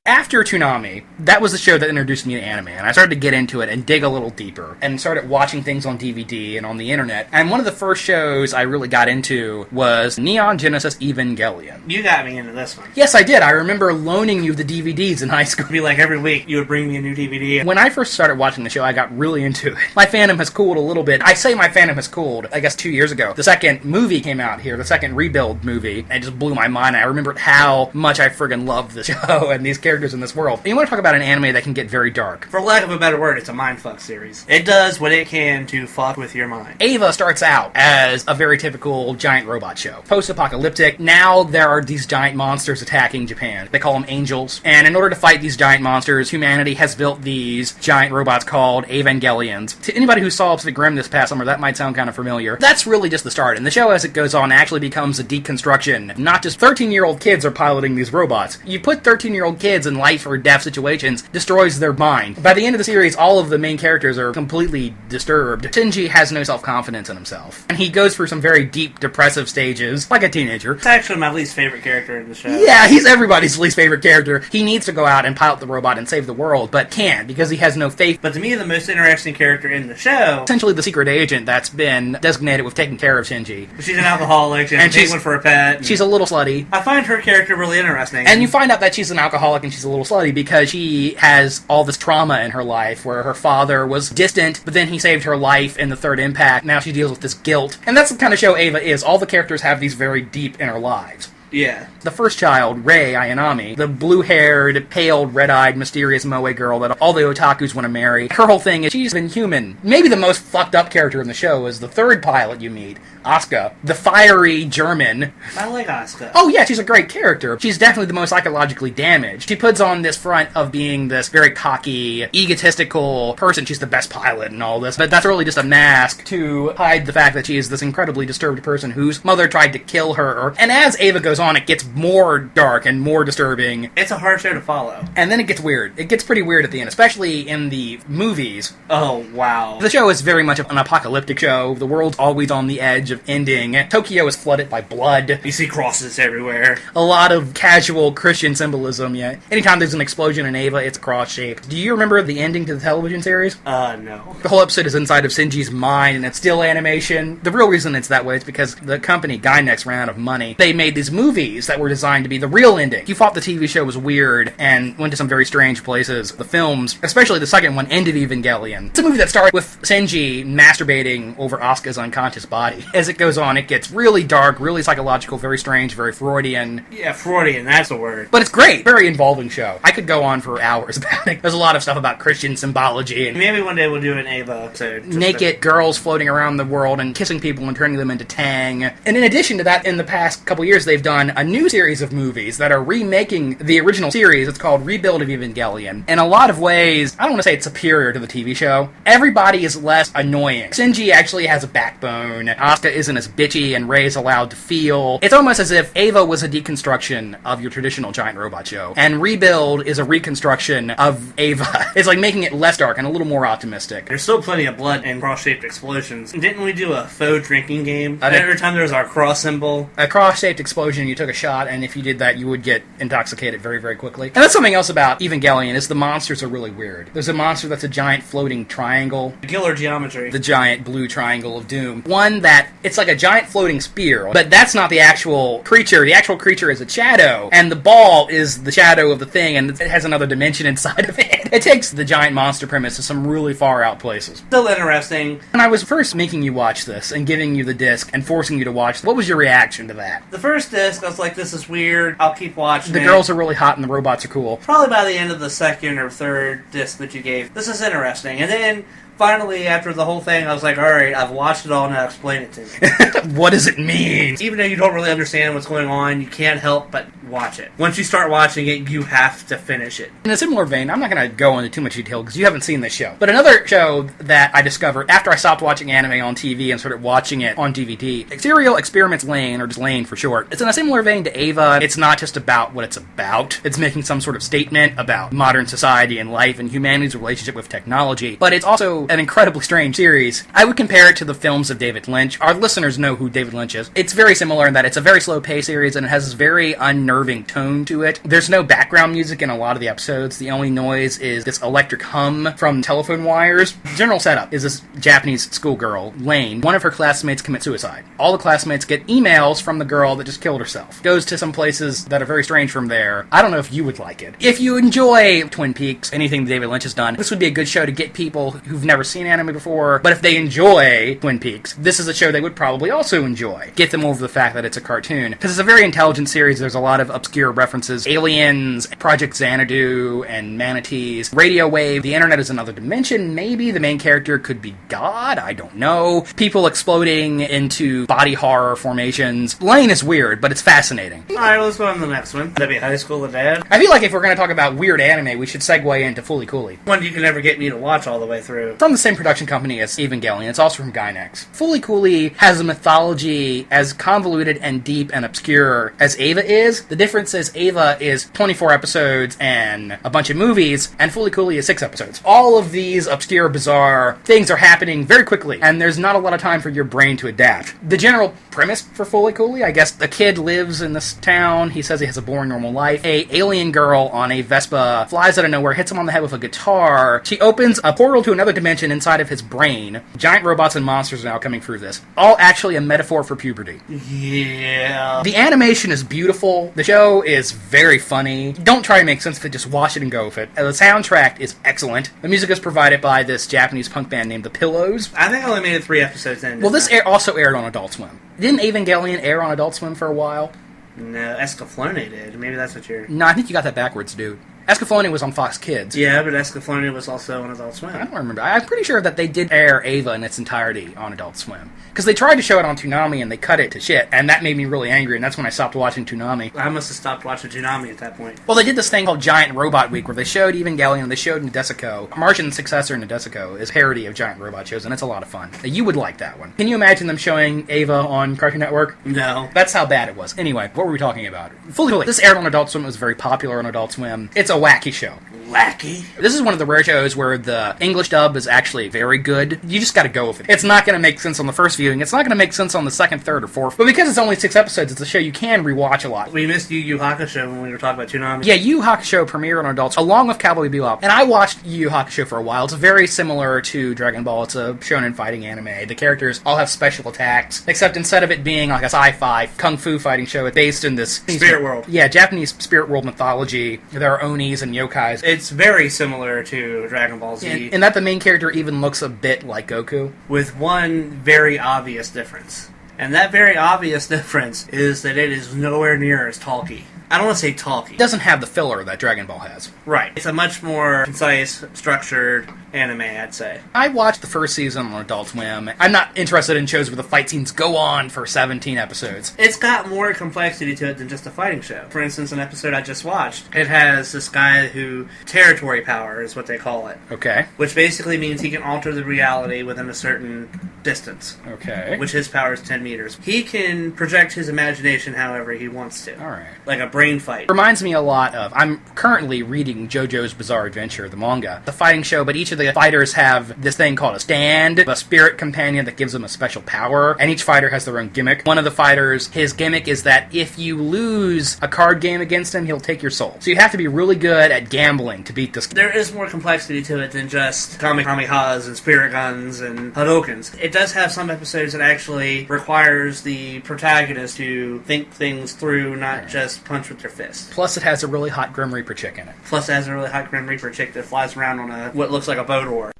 After Toonami, that was the show that introduced me to anime, and I started to get into it and dig a little deeper, and started watching things on DVD and on the internet. And one of the first shows I really got into was Neon Genesis Evangelion. You got me into this one. Yes, I did. I remember loaning you the DVDs in high school. It'd be like every week you would bring me a new DVD. When I first started watching the show, I got really into it. My fandom has cooled a little bit. I say my fandom has cooled, I guess 2 years ago. The second movie came out here, the second Rebuild movie, and it just blew my mind. I remembered how much I friggin' loved the show and these characters in this world. And you want to talk about an anime that can get very dark. For lack of a better word, it's a mindfuck series. It does what it can to fuck with your mind. Eva starts out as a very typical giant robot show. Post-apocalyptic. Now there are these giant monsters attacking Japan. They call them angels. And in order to fight these giant monsters, humanity has built these giant robots called Evangelions. To anybody who saw Pacific Rim this past summer, that might sound kind of familiar. That's really just the start. And the show, as it goes on, actually becomes a deconstruction. Not just 13-year-old kids are piloting these robots. You put 13-year-old kids in life or death situations, destroys their mind. By the end of the series, all of the main characters are completely disturbed. Shinji has no self-confidence in himself. And he goes through some very deep, depressive stages, like a teenager. It's actually my least favorite character in the show. Yeah, he's everybody's least favorite character. He needs to go out and pilot the robot and save the world, but can't because he has no faith. But to me, the most interesting character in the show... essentially the secret agent that's been designated with taking care of Shinji. She's an alcoholic, she has a penguin for a pet. She's a little slutty. I find her character really interesting. And you find out that she's an alcoholic and she's a little slutty because she has all this trauma in her life where her father was distant, but then he saved her life in the third impact. Now she deals with this guilt. And that's the kind of show Eva is. All the characters have these very deep inner lives. Yeah. The first child, Rei Ayanami, the blue-haired, pale, red-eyed, mysterious moe girl that all the otakus want to marry, her whole thing is she's been human. Maybe the most fucked up character in the show is the third pilot you meet, Asuka, the fiery German. I like Asuka. Oh yeah, she's a great character. She's definitely the most psychologically damaged. She puts on this front of being this very cocky, egotistical person. She's the best pilot and all this, but that's really just a mask to hide the fact that she is this incredibly disturbed person whose mother tried to kill her. And as Eva goes on, it gets more dark and more disturbing. It's a hard show to follow. And then it gets weird. It gets pretty weird at the end, especially in the movies. Oh, wow. The show is very much an apocalyptic show. The world's always on the edge of ending. Tokyo is flooded by blood. You see crosses everywhere. A lot of casual Christian symbolism, yeah. Anytime there's an explosion in Eva, it's a cross shape. Do you remember the ending to the television series? No. The whole episode is inside of Shinji's mind, and it's still animation. The real reason it's that way is because the company, Gainax, ran out of money. They made these movies that were designed to be the real ending. You thought the TV show was weird and went to some very strange places. The films, especially the second one, ended Evangelion. It's a movie that started with Shinji masturbating over Asuka's unconscious body. As it goes on, it gets really dark, really psychological, very strange, very Freudian. Yeah, Freudian, that's the word. But it's great. Very involving show. I could go on for hours about it. There's a lot of stuff about Christian symbology. And maybe one day we'll do an Eva episode. Naked girls floating around the world and kissing people and turning them into Tang. And in addition to that, in the past couple years, they've done a new series of movies that are remaking the original series. It's called Rebuild of Evangelion. In a lot of ways, I don't want to say it's superior to the TV show. Everybody is less annoying. Shinji actually has a backbone. Asuka isn't as bitchy and Rei is allowed to feel. It's almost as if Eva was a deconstruction of your traditional giant robot show. And Rebuild is a reconstruction of Eva. It's like making it less dark and a little more optimistic. There's still plenty of blood and cross-shaped explosions. Didn't we do a faux drinking game? Every time there was our cross symbol. A cross-shaped explosion, you took a shot, and if you did that, you would get intoxicated very, very quickly. And that's something else about Evangelion, is the monsters are really weird. There's a monster that's a giant floating triangle. Killer geometry. The giant blue triangle of doom. One that, it's like a giant floating spear, but that's not the actual creature. The actual creature is a shadow, and the ball is the shadow of the thing, and it has another dimension inside of it. It takes the giant monster premise to some really far out places. Still interesting. When I was first making you watch this, and giving you the disc, and forcing you to watch, what was your reaction to that? The first disc, I was like, this is weird, I'll keep watching The girls are really hot and the robots are cool. Probably by the end of the second or third disc that you gave, this is interesting. And then, finally, after the whole thing, I was like, alright, I've watched it all, now explain it to me. What does it mean? Even though you don't really understand what's going on, you can't help but watch it. Once you start watching it, you have to finish it. In a similar vein, I'm not going to go into too much detail because you haven't seen this show, but another show that I discovered after I stopped watching anime on TV and started watching it on DVD, Serial Experiments Lain, or just Lain for short. It's in a similar vein to Eva. It's not just about what it's about. It's making some sort of statement about modern society and life and humanity's relationship with technology, but it's also an incredibly strange series. I would compare it to the films of David Lynch. Our listeners know who David Lynch is. It's very similar in that it's a very slow-paced series, and it has this very unnerving tone to it. There's no background music in a lot of the episodes. The only noise is this electric hum from telephone wires. The general setup is this Japanese schoolgirl, Lane. One of her classmates commits suicide. All the classmates get emails from the girl that just killed herself. Goes to some places that are very strange from there. I don't know if you would like it. If you enjoy Twin Peaks, anything David Lynch has done, this would be a good show to get people who've never seen anime before, but if they enjoy Twin Peaks, this is a show they would probably also enjoy. Get them over the fact that it's a cartoon. Because it's a very intelligent series, there's a lot of obscure references. Aliens, Project Xanadu, and manatees. Radio wave, the internet is another dimension, maybe. The main character could be God, I don't know. People exploding into body horror formations. Lane is weird, but it's fascinating. Alright, let's go on to the next one. That'd be High School of Dad. I feel like if we're going to talk about weird anime, we should segue into Fooly Cooly. One you can never get me to watch all the way through. From the same production company as Evangelion, it's also from Gainax. Fooly Cooly has a mythology as convoluted and deep and obscure as Eva is. The difference is Eva is 24 episodes and a bunch of movies, and Fooly Cooly is 6 episodes. All of these obscure, bizarre things are happening very quickly, and there's not a lot of time for your brain to adapt. The general premise for Fooly Cooly, I guess, a kid lives in this town. He says he has a boring, normal life. A alien girl on a Vespa flies out of nowhere, hits him on the head with a guitar. She opens a portal to another dimension inside of his brain. Giant robots and monsters are now coming through this. All actually a metaphor for puberty. Yeah. The animation is beautiful. The show is very funny. Don't try to make sense of it, just watch it and go with it. The soundtrack is excellent. The music is provided by this Japanese punk band named The Pillows. I think I only made it 3 episodes in. Well, this also aired on Adult Swim. Didn't Evangelion air on Adult Swim for a while? No, Escaflowne did. Maybe that's what you're... No, I think you got that backwards, dude. Escaflowne was on Fox Kids. Yeah, but Escaflowne was also on Adult Swim. I don't remember. I'm pretty sure that they did air Ava in its entirety on Adult Swim. Because they tried to show it on Toonami and they cut it to shit, and that made me really angry, and that's when I stopped watching Toonami. I must have stopped watching Toonami at that point. Well, they did this thing called Giant Robot Week, where they showed Evangelion, they showed Nadesico. Martian's successor, Nadesico, is parody of giant robot shows, and it's a lot of fun. You would like that one. Can you imagine them showing Ava on Cartoon Network? No. That's how bad it was. Anyway, what were we talking about? Fooly Cooly. This aired on Adult Swim. It was very popular on Adult Swim. It's a wacky show. Wacky. This is one of the rare shows where the English dub is actually very good. You just gotta go with it. It's not gonna make sense on the first viewing. It's not gonna make sense on the second, third, or fourth. But because it's only 6 episodes, it's a show you can rewatch a lot. We missed Yu Yu Hakusho when we were talking about Toonami. Yeah, Yu Yu Hakusho premiered on Adults along with Cowboy Bebop. And I watched Yu Yu Hakusho for a while. It's very similar to Dragon Ball. It's a shonen fighting anime. The characters all have special attacks, except instead of it being like a sci-fi kung fu fighting show, it's based in this Spirit world. Yeah, Japanese spirit world mythology. There are onis and yokais. It's very similar to Dragon Ball Z. And that the main character even looks a bit like Goku. With one very obvious difference. And that very obvious difference is that it is nowhere near as talky. I don't want to say talky. It doesn't have the filler that Dragon Ball has. Right. It's a much more concise, structured anime, I'd say. I watched the first season on Adult Swim. I'm not interested in shows where the fight scenes go on for 17 episodes. It's got more complexity to it than just a fighting show. For instance, an episode I just watched, it has this guy who... territory power is what they call it. Okay. Which basically means he can alter the reality within a certain distance. Okay. Which his power is 10 meters. He can project his imagination however he wants to. Alright. Like a brain fight. Reminds me a lot of... I'm currently reading JoJo's Bizarre Adventure, the manga. The fighting show, but each of the fighters have this thing called a stand, a spirit companion that gives them a special power, and each fighter has their own gimmick. One of the fighters, his gimmick is that if you lose a card game against him, he'll take your soul. So you have to be really good at gambling to beat this. There is more complexity to it than just Kamehas and spirit guns and Hadokens. It does have some episodes that actually requires the protagonist to think things through, not just punch with their fist. Plus it has a really hot Grim Reaper chick in it. Plus it has a really hot Grim Reaper chick that flies around on a what looks like a boat oar.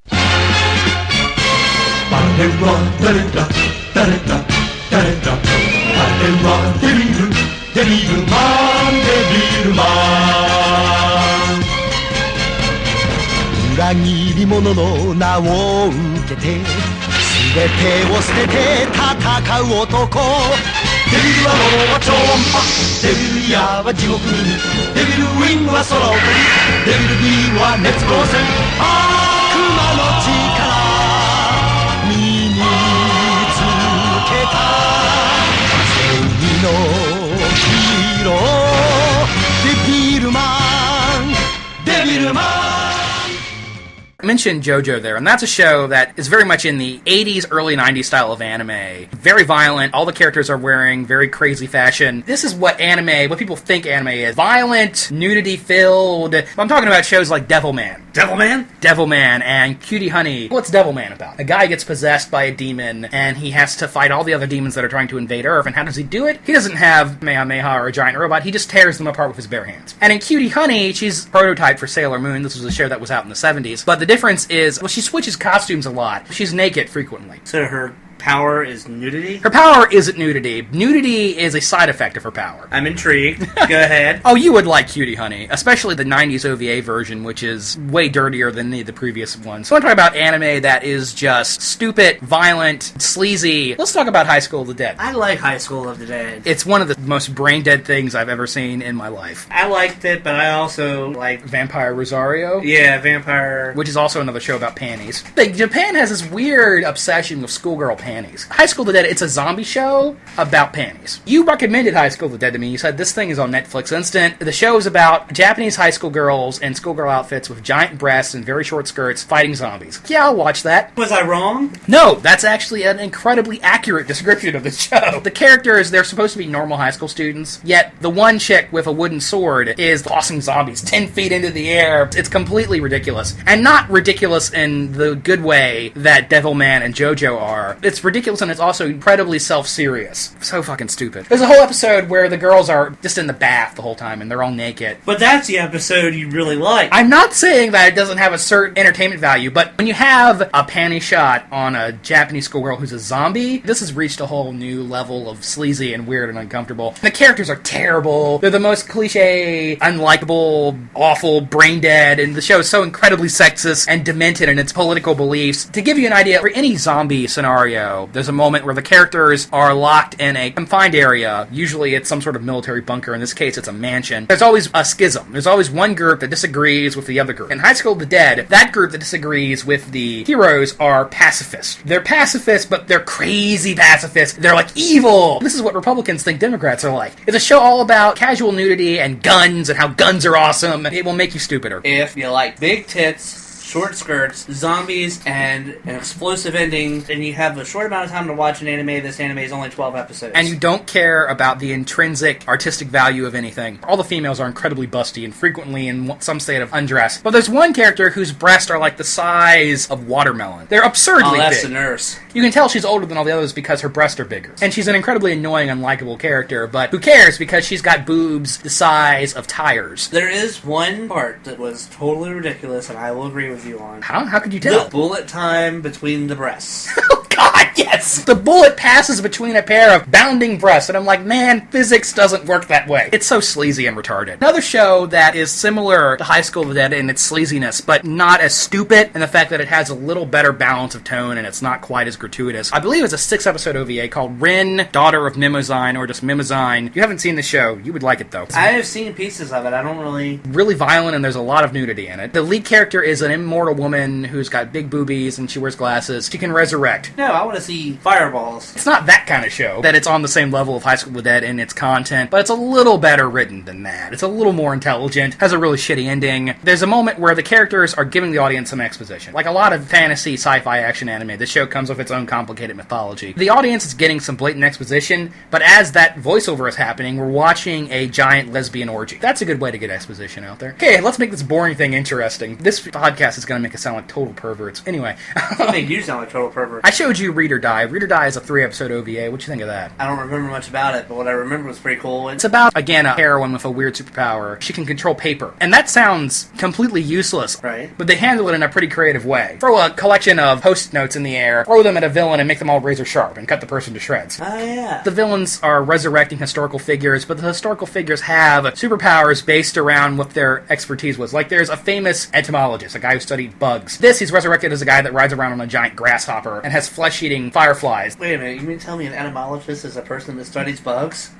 mentioned JoJo there, and that's a show that is very much in the 80s, early 90s style of anime. Very violent. All the characters are wearing very crazy fashion. This is what people think anime is. Violent, nudity-filled. I'm talking about shows like Devilman. Devilman and Cutie Honey. What's Devilman about? A guy gets possessed by a demon, and he has to fight all the other demons that are trying to invade Earth. And how does he do it? He doesn't have Kamehameha or a giant robot. He just tears them apart with his bare hands. And in Cutie Honey, she's prototype for Sailor Moon. This was a show that was out in the 70s. But the difference is, she switches costumes a lot. She's naked frequently. So her power is nudity? Her power isn't nudity. Nudity is a side effect of her power. I'm intrigued. Go ahead. Oh, you would like Cutie Honey, especially the 90s OVA version, which is way dirtier than the previous ones. So I'm talking about anime that is just stupid, violent, sleazy. Let's talk about High School of the Dead. I like High School of the Dead. It's one of the most brain-dead things I've ever seen in my life. I liked it, but I also like Vampire Rosario? Yeah, Vampire... Which is also another show about panties. Like, Japan has this weird obsession with schoolgirl panties. High School of the Dead, it's a zombie show about panties. You recommended High School of the Dead to me. You said this thing is on Netflix Instant. The show is about Japanese high school girls in schoolgirl outfits with giant breasts and very short skirts fighting zombies. Yeah, I'll watch that. Was I wrong? No, that's actually an incredibly accurate description of the show. The characters, they're supposed to be normal high school students, yet the one chick with a wooden sword is tossing zombies 10 feet into the air. It's completely ridiculous. And not ridiculous in the good way that Devilman and JoJo are. It's ridiculous, and it's also incredibly self-serious. So fucking stupid. There's a whole episode where the girls are just in the bath the whole time, and they're all naked. But that's the episode you really like. I'm not saying that it doesn't have a certain entertainment value, but when you have a panty shot on a Japanese schoolgirl who's a zombie, this has reached a whole new level of sleazy and weird and uncomfortable. The characters are terrible. They're the most cliche, unlikable, awful, brain-dead, and the show is so incredibly sexist and demented in its political beliefs. To give you an idea, for any zombie scenario, there's a moment where the characters are locked in a confined area. Usually it's some sort of military bunker. In this case, it's a mansion. There's always a schism. There's always one group that disagrees with the other group. In High School of the Dead, that group that disagrees with the heroes are pacifists. They're pacifists, but they're crazy pacifists. They're like evil. This is what Republicans think Democrats are like. It's a show all about casual nudity and guns and how guns are awesome. It will make you stupider. If you like big tits, short skirts, zombies, and an explosive ending, and you have a short amount of time to watch an anime. This anime is only 12 episodes. And you don't care about the intrinsic artistic value of anything. All the females are incredibly busty and frequently in some state of undress. But there's one character whose breasts are like the size of watermelon. They're absurdly big. Oh, that's the nurse. You can tell she's older than all the others because her breasts are bigger. And she's an incredibly annoying, unlikable character, but who cares because she's got boobs the size of tires. There is one part that was totally ridiculous, and I will agree with you on. How could you tell? The bullet time between the breasts. Oh, God, yes! The bullet passes between a pair of bounding breasts, and I'm like, man, physics doesn't work that way. It's so sleazy and retarded. Another show that is similar to High School of the Dead in its sleaziness, but not as stupid, in the fact that it has a little better balance of tone, and it's not quite as gratuitous. I believe it's a 6-episode OVA called Rin, Daughter of Mimozine, or just Mimozine. You haven't seen the show. You would like it, though. I have seen pieces of it. I don't really... Really violent, and there's a lot of nudity in it. The lead character is an immortal woman who's got big boobies, and she wears glasses. She can resurrect. No, I want to see fireballs. It's not that kind of show, that it's on the same level of High School of the Dead in its content, but it's a little better written than that. It's a little more intelligent, has a really shitty ending. There's a moment where the characters are giving the audience some exposition. Like a lot of fantasy, sci-fi action anime, this show comes with its own complicated mythology. The audience is getting some blatant exposition, but as that voiceover is happening, we're watching a giant lesbian orgy. That's a good way to get exposition out there. Okay, let's make this boring thing interesting. This podcast is going to make us sound like total perverts. Anyway. I think you sound like total pervert. I showed you Read or Die. Read or Die is a 3-episode OVA. What you think of that? I don't remember much about it, but what I remember was pretty cool. It's about, again, a heroine with a weird superpower. She can control paper. And that sounds completely useless. Right. But they handle it in a pretty creative way. Throw a collection of Post-it notes in the air, throw them at a villain, and make them all razor sharp, and cut the person to shreds. Oh, yeah. The villains are resurrecting historical figures, but the historical figures have superpowers based around what their expertise was. Like, there's a famous entomologist, a guy who studied bugs. He's resurrected as a guy that rides around on a giant grasshopper and has flesh-eating fireflies. Wait a minute, you mean tell me an entomologist is a person that studies bugs?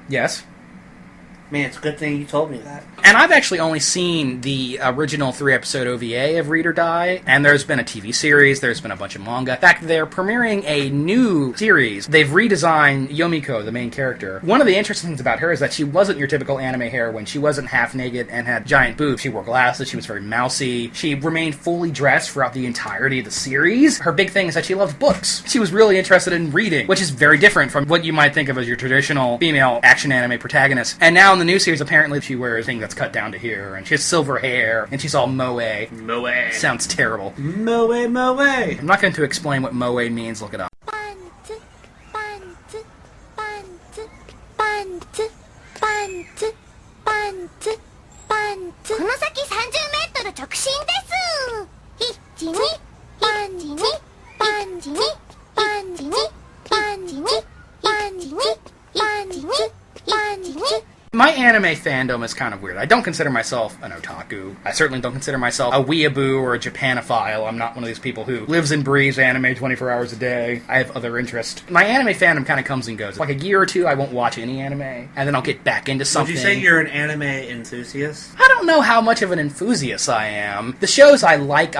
Yes. Man, it's a good thing you told me that. And I've actually only seen the original 3-episode OVA of Read or Die, and there's been a TV series, there's been a bunch of manga. In fact, they're premiering a new series. They've redesigned Yomiko, the main character. One of the interesting things about her is that she wasn't your typical anime heroine. She wasn't half naked and had giant boobs. She wore glasses, she was very mousy. She remained fully dressed throughout the entirety of the series. Her big thing is that she loves books. She was really interested in reading, which is very different from what you might think of as your traditional female action anime protagonist. And now in the new series, apparently she wears a thing that's cut down to here, and she has silver hair, and she's all moe. Moe. Sounds terrible. Moe, moe. I'm not going to explain what moe means, look it up. この先30メートル直進です。1、2、1、2、1、2、1、2、1、2、1、2、1、2、1、2、1、2。 My anime fandom is kind of weird. I don't consider myself an otaku. I certainly don't consider myself a weeaboo or a Japanophile. I'm not one of these people who lives and breathes anime 24 hours a day. I have other interests. My anime fandom kind of comes and goes. Like a year or two, I won't watch any anime, and then I'll get back into something. Would you say you're an anime enthusiast? I don't know how much of an enthusiast I am. The shows I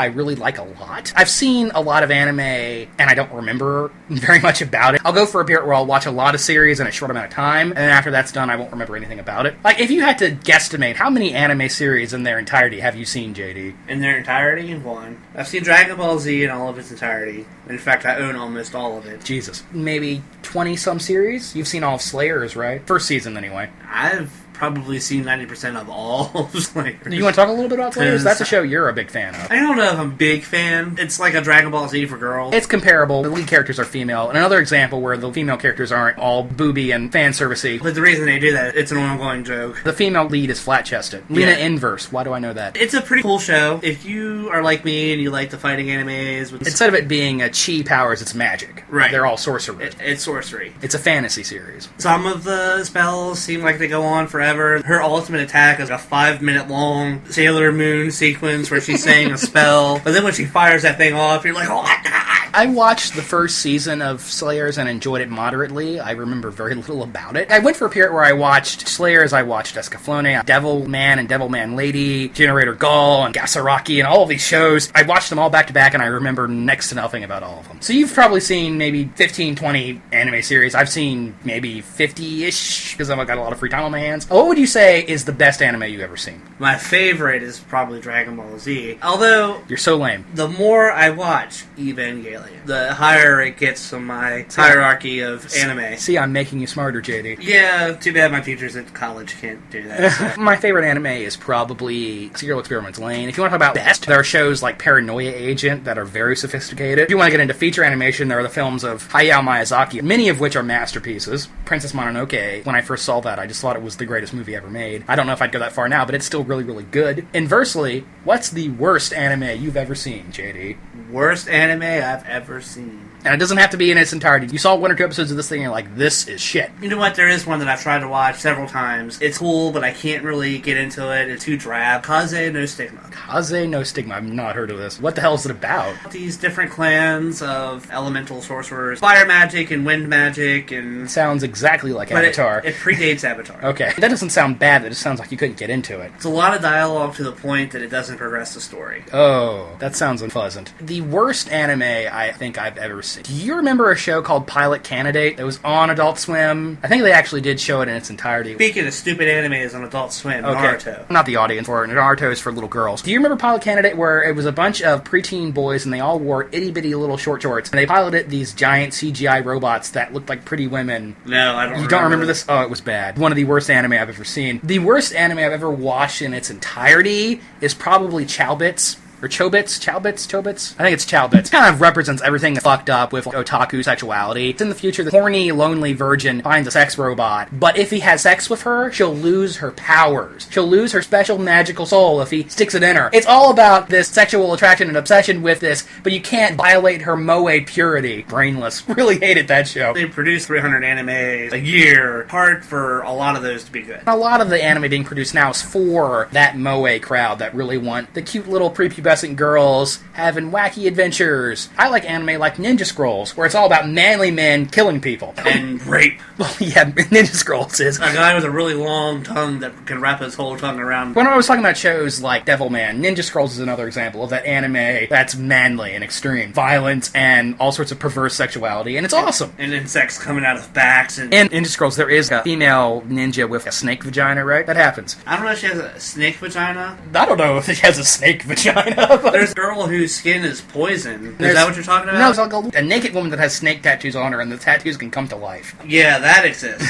really like a lot. I've seen a lot of anime, and I don't remember very much about it. I'll go for a period where I'll watch a lot of series in a short amount of time, and then after that's done, I won't remember anything about it. Like, if you had to guesstimate, how many anime series in their entirety have you seen, JD? In their entirety? One. I've seen Dragonball Z in all of its entirety. In fact, I own almost all of it. Jesus. Maybe 20-some series? You've seen all of Slayers, right? First season, anyway. I've probably seen 90% of all Slayers. You want to talk a little bit about Slayers? That's a show you're a big fan of. I don't know if I'm a big fan. It's like a Dragon Ball Z for girls. It's comparable. The lead characters are female. And another example where the female characters aren't all booby and fan servicey. But the reason they do that, it's an ongoing joke. The female lead is flat-chested. Lena Inverse. Why do I know that? It's a pretty cool show. If you are like me and you like the fighting animes... Instead of it being a chi powers, it's magic. Right. They're all sorcery. It's sorcery. It's a fantasy series. Some of the spells seem like they go on forever. Her ultimate attack is a 5-minute long Sailor Moon sequence where she's saying a spell, but then when she fires that thing off, you're like, oh my god! I watched the first season of Slayers and enjoyed it moderately. I remember very little about it. I went for a period where I watched Slayers, I watched Escaflowne, Devilman and Devilman Lady, Generator Gull, and Gasaraki, and all of these shows. I watched them all back to back, and I remember next to nothing about all of them. So you've probably seen maybe 15, 20 anime series. I've seen maybe 50-ish, because I've got a lot of free time on my hands. What would you say is the best anime you've ever seen? My favorite is probably Dragon Ball Z. Although... You're so lame. The more I watch Evangelion, the higher it gets on my hierarchy of anime. See, I'm making you smarter, JD. Yeah, too bad my teachers at college can't do that. My favorite anime is probably Serial Experiments Lane. If you want to talk about best, there are shows like Paranoia Agent that are very sophisticated. If you want to get into feature animation, there are the films of Hayao Miyazaki, many of which are masterpieces. Princess Mononoke, when I first saw that, I just thought it was the greatest movie ever made. I don't know if I'd go that far now, but it's still really, really good. Inversely, what's the worst anime you've ever seen, JD? Worst anime I've ever seen. And it doesn't have to be in its entirety. You saw 1 or 2 episodes of this thing and you're like, this is shit. You know what? There is one that I've tried to watch several times. It's cool, but I can't really get into it. It's too drab. Kaze no Stigma. Kaze no Stigma. I've not heard of this. What the hell is it about? These different clans of elemental sorcerers. Fire magic and wind magic and... Sounds exactly like Avatar. It predates Avatar. Okay. That doesn't sound bad. That just sounds like you couldn't get into it. It's a lot of dialogue to the point that it doesn't progress the story. Oh, that sounds unpleasant. The worst anime I think I've ever seen. Do you remember a show called Pilot Candidate that was on Adult Swim? I think they actually did show it in its entirety. Speaking of stupid animes on Adult Swim, okay. Naruto. I'm not the audience for it. Naruto is for little girls. Do you remember Pilot Candidate where it was a bunch of preteen boys and they all wore itty-bitty little short shorts and they piloted these giant CGI robots that looked like pretty women? No, I don't You don't remember this? Oh, it was bad. One of the worst anime I've ever seen. The worst anime I've ever watched in its entirety is probably Chobits. Or Chobits? I think it's Chobits. It kind of represents everything that's fucked up with otaku sexuality. It's in the future, the horny, lonely virgin finds a sex robot, but if he has sex with her, she'll lose her powers. She'll lose her special magical soul if he sticks it in her. It's all about this sexual attraction and obsession with this, but you can't violate her moe purity. Brainless. Really hated that show. They produce 300 animes a year. Hard for a lot of those to be good. A lot of the anime being produced now is for that moe crowd that really want the cute little prepubescent prepubescent girls having wacky adventures. I like anime like Ninja Scrolls, where it's all about manly men killing people. And rape. Well, yeah, Ninja Scrolls is. A guy with a really long tongue that can wrap his whole tongue around. When I was talking about shows like Devilman, Ninja Scrolls is another example of that anime that's manly and extreme. Violence and all sorts of perverse sexuality, and it's awesome. And insects coming out of backs. And in Ninja Scrolls, there is a female ninja with a snake vagina, right? That happens. I don't know if she has a snake vagina. I don't know if she has a snake vagina. But there's a girl whose skin is poison. Is that what you're talking about? No, it's like a naked woman that has snake tattoos on her, and the tattoos can come to life. Yeah, that exists.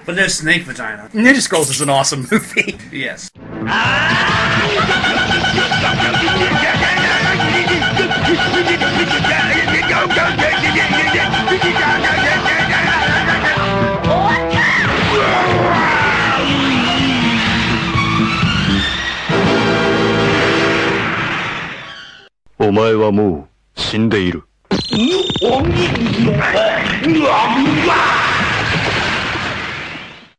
But there's snake vagina. Ninja Scrolls is an awesome movie. Yes. お前はもう死んでいる。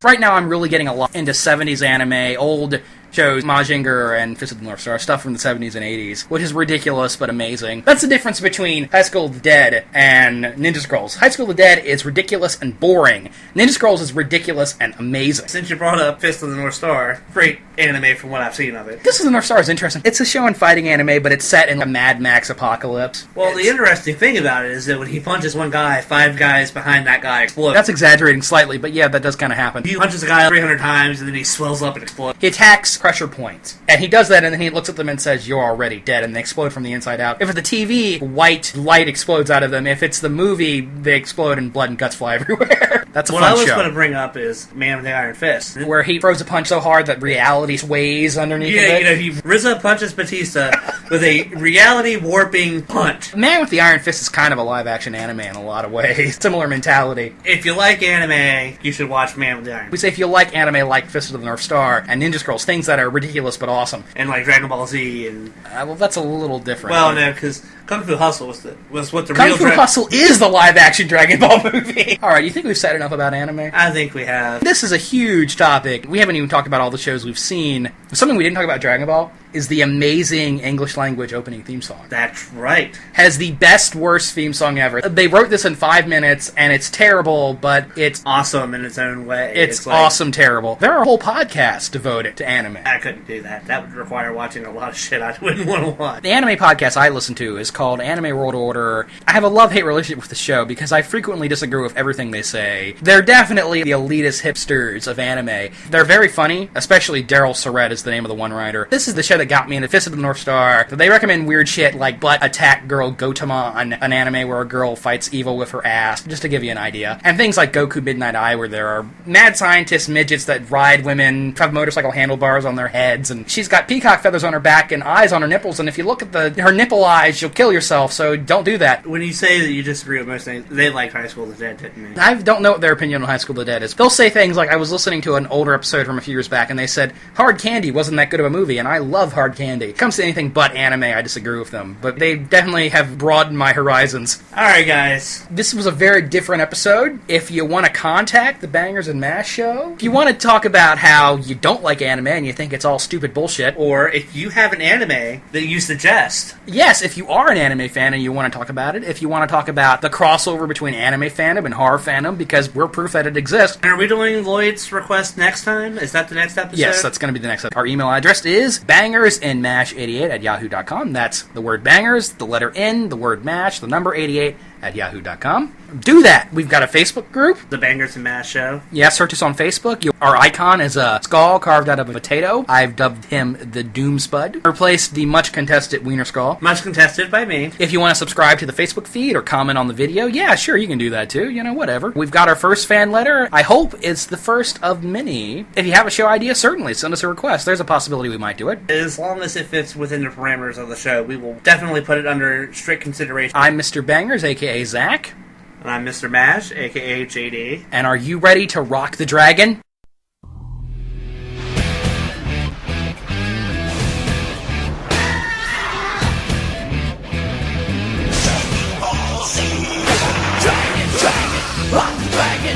Right now, I'm really getting a lot into 70s anime, old shows, Mazinger and Fist of the North Star, stuff from the 70s and 80s, which is ridiculous but amazing. That's the difference between High School of the Dead and Ninja Scrolls. High School of the Dead is ridiculous and boring. Ninja Scrolls is ridiculous and amazing. Since you brought up Fist of the North Star, great anime from what I've seen of it. Fist of the North Star is interesting. It's a show in fighting anime, but it's set in a Mad Max apocalypse. Well, the interesting thing about it is that when he punches one guy, 5 guys behind that guy explode. That's exaggerating slightly, but yeah, that does kind of happen. He punches a guy 300 times, and then he swells up and explodes. He attacks pressure points. And he does that, and then he looks at them and says, "You're already dead," and they explode from the inside out. If it's the TV, white light explodes out of them. If it's the movie, they explode and blood and guts fly everywhere. That's a fun show. What I was going to bring up is Man with the Iron Fist. Where he throws a punch so hard that reality sways underneath of it. Yeah, he RZA punches Batista with a reality-warping punch. Man with the Iron Fist is kind of a live-action anime in a lot of ways. Similar mentality. If you like anime, you should watch Man with the Iron Fist. We say if you like anime like Fist of the North Star and Ninja Scrolls, things that are ridiculous but awesome. And like Dragonball Z and... well, that's a little different. Well, no, because Kung Fu Hustle was what the Kung real... Fu Hustle is the live-action Dragon Ball movie! Alright, you think we've said enough about anime? I think we have. This is a huge topic. We haven't even talked about all the shows we've seen. Something we didn't talk about Dragon Ball is the amazing English language opening theme song. That's right. Has the best, worst theme song ever. They wrote this in 5 minutes, and it's terrible, but it's... awesome in its own way. It's awesome terrible. There are whole podcasts devoted to anime. I couldn't do that. That would require watching a lot of shit I wouldn't want to watch. The anime podcast I listen to is called Anime World Order. I have a love-hate relationship with the show because I frequently disagree with everything they say. They're definitely the elitist hipsters of anime. They're very funny, especially Daryl Surratt is the name of the one writer. This is the show that got me into Fist of the North Star. They recommend weird shit like Butt Attack Girl Gotemon, an anime where a girl fights evil with her ass, just to give you an idea. And things like Goku Midnight Eye, where there are mad scientist midgets that ride women, have motorcycle handlebars on their heads, and she's got peacock feathers on her back and eyes on her nipples, and if you look at her nipple eyes, you'll kill yourself, so don't do that. When you say that you disagree with most things, they liked High School of the Dead, didn't they? I don't know what their opinion on High School of the Dead is. They'll say things like, I was listening to an older episode from a few years back, and they said, Hard Candy wasn't that good of a movie, and I love Hard Candy. It comes to anything but anime, I disagree with them, but they definitely have broadened my horizons. Alright, guys. This was a very different episode. If you want to contact the Bangers and Mash show, if you want to talk about how you don't like anime and you think it's all stupid bullshit, or if you have an anime that you suggest. Yes, if you are an anime fan and you want to talk about it, if you want to talk about the crossover between anime fandom and horror fandom, because we're proof that it exists. And are we doing Lloyd's request next time? Is that the next episode? Yes, that's going to be the next episode. Our email address is bangersandmash88@yahoo.com. That's the word bangers, the letter N, the word mash, the number 88@yahoo.com. Do that. We've got a Facebook group. The Bangers and Mash Show. Yeah, search us on Facebook. Our icon is a skull carved out of a potato. I've dubbed him the Doom Spud. Replaced the much contested Wiener Skull. Much contested by me. If you want to subscribe to the Facebook feed or comment on the video, yeah, sure, you can do that too. You know, whatever. We've got our first fan letter. I hope it's the first of many. If you have a show idea, certainly send us a request. There's a possibility we might do it. As long as it fits within the parameters of the show, we will definitely put it under strict consideration. I'm Mr. Bangers, a.k.a. Zach. And I'm Mr. Mash, a.k.a. JD. And are you ready to rock the dragon?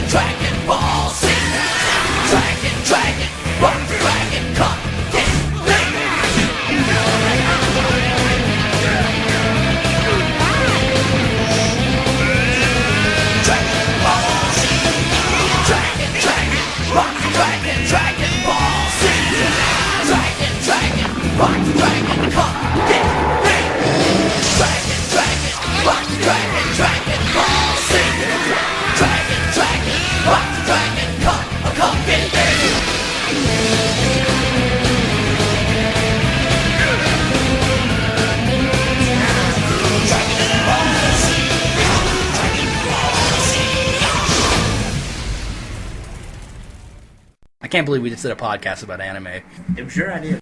Dragon Ball Z. Dragon, rock the dragon, come, get ready. can't believe we just did a podcast about anime. It was your idea.